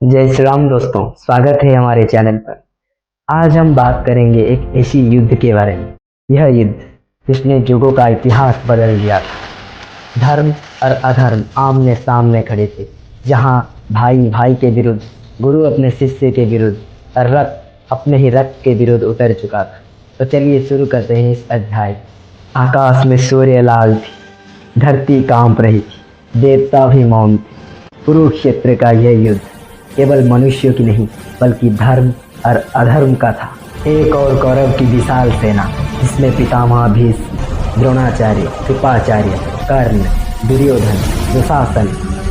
जय श्री राम दोस्तों, स्वागत है हमारे चैनल पर। आज हम बात करेंगे एक ऐसी युद्ध के बारे में। यह युद्ध जिसने युगों का इतिहास बदल दिया था। धर्म और अधर्म आमने सामने खड़े थे, जहां भाई भाई के विरुद्ध, गुरु अपने शिष्य के विरुद्ध और रक्त अपने ही रक्त के विरुद्ध उतर चुका था। तो चलिए शुरू करते हैं इस अध्याय। आकाश में सूर्य लाल थी, धरती कांप रही थी, देवता भी मौन थे। कुरुक्षेत्र का यह युद्ध केवल मनुष्यों की नहीं बल्कि धर्म और अधर्म का था। एक और कौरव की विशाल सेना, जिसमें पितामह भीष्म, द्रोणाचार्य, कृपाचार्य, कर्ण, दुर्योधन, दुशासन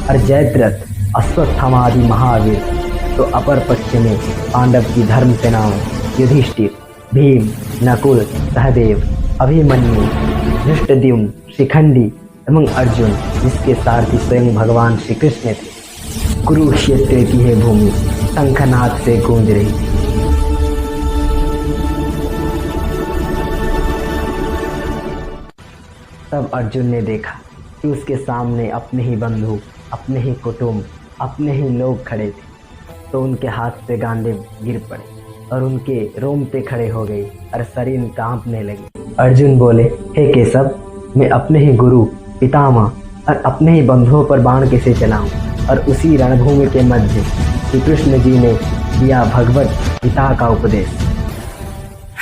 और जयद्रथ, अश्वत्थामा आदि महावीर। तो अपर पक्ष में पांडव की धर्म सेनाओं युधिष्ठिर, भीम, नकुल, सहदेव, अभिमन्यु, धृष्टद्युम्न, शिखंडी एवं अर्जुन, जिसके सारथी स्वयं भगवान श्री कृष्ण थे। कुरुक्षेत्र की है भूमि शंखनाद से गूंज रही थी। तब अर्जुन ने देखा कि उसके सामने अपने ही बंधु, अपने ही कुटुंब, अपने ही लोग खड़े थे। तो उनके हाथ से गांडीव गिर पड़े और उनके रोंगटे खड़े हो गए और शरीर कांपने लगे। अर्जुन बोले, हे केशव, मैं अपने ही गुरु, पितामह और अपने ही बंधुओं पर बाण कैसे चलाऊं? और उसी रणभूमि के मध्य श्री कृष्ण जी ने दिया भगवत गीता का उपदेश।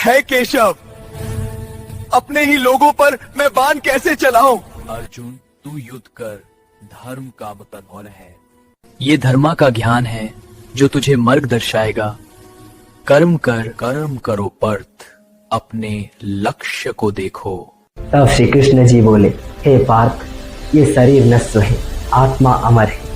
है केशव, अपने ही लोगों पर मैं बाण कैसे चलाऊं? अर्जुन, तू युद्ध कर, धर्म का मतन है। ये धर्मा का ज्ञान है जो तुझे मार्ग दर्शाएगा। कर्म कर, कर्म करो पर्थ, अपने लक्ष्य को देखो। तब श्री कृष्ण जी बोले, हे पार्थ, ये शरीर नश्वर है, आत्मा अमर है।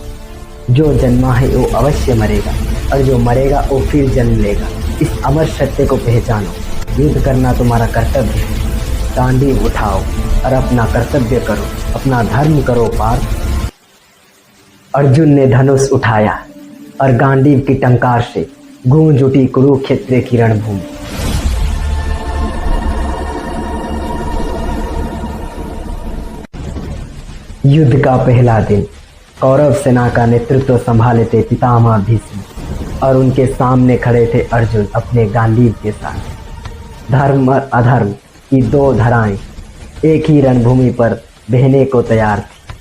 जो जन्मा है वो अवश्य मरेगा और जो मरेगा वो फिर जन्म लेगा। इस अमर सत्य को पहचानो। युद्ध करना तुम्हारा कर्तव्य है। गांडीव उठाओ और अपना कर्तव्य करो, अपना धर्म करो पार्थ। अर्जुन ने धनुष उठाया और गांडीव की टंकार से गूंज उठी कुरुक्षेत्र की रणभूमि। युद्ध का पहला दिन कौरव सेना का नेतृत्व संभाले थे पितामह भीष्म और उनके सामने खड़े थे अर्जुन अपने गांडीव के साथ। धर्म और अधर्म की दो धाराएं एक ही रणभूमि पर बहने को तैयार थी।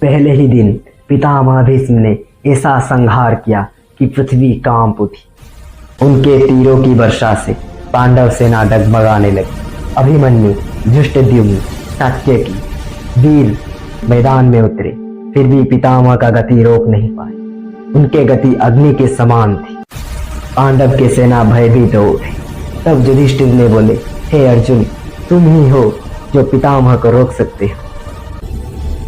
पहले ही दिन पितामह भीष्म ने ऐसा संहार किया कि पृथ्वी कांप उठी। उनके तीरों की वर्षा से पांडव सेना डगमगाने लगी। अभिमन्यु, धृष्टद्युम्न, सात्यकी वीर मैदान में उतरे, फिर भी पितामह का गति रोक नहीं पाए। उनके गति अग्नि के समान थी। पांडव के सेना भयभीत हो उठे। तब युधिष्ठिर ने बोले, हे अर्जुन, तुम ही हो जो पितामह को रोक सकते हो।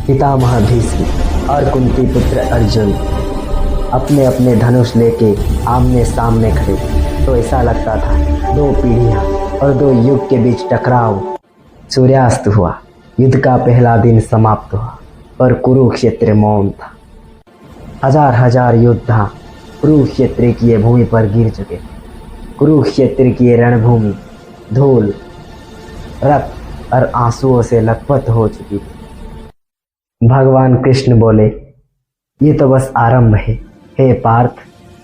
पितामह भीष्म और कुंती पुत्र अर्जुन अपने अपने धनुष लेके आमने सामने खड़े थे। तो ऐसा लगता था दो पीढ़ियां और दो युग के बीच टकराव। सूर्यास्त हुआ, युद्ध का पहला दिन समाप्त हुआ, पर कुरुक्षेत्र मौन था। हजार हजार योद्धा कुरुक्षेत्र की ये भूमि पर गिर चुके थे। कुरुक्षेत्र की ये रणभूमि धूल, रक्त और आंसुओं से लथपथ हो चुकी थी। भगवान कृष्ण बोले, ये तो बस आरंभ है। हे पार्थ,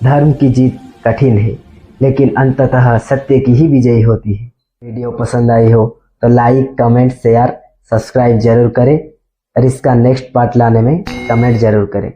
धर्म की जीत कठिन है, लेकिन अंततः सत्य की ही विजय होती है। वीडियो पसंद आई हो तो लाइक, कमेंट, शेयर, सब्सक्राइब जरूर करें और इसका नेक्स्ट पार्ट लाने में कमेंट जरूर करें।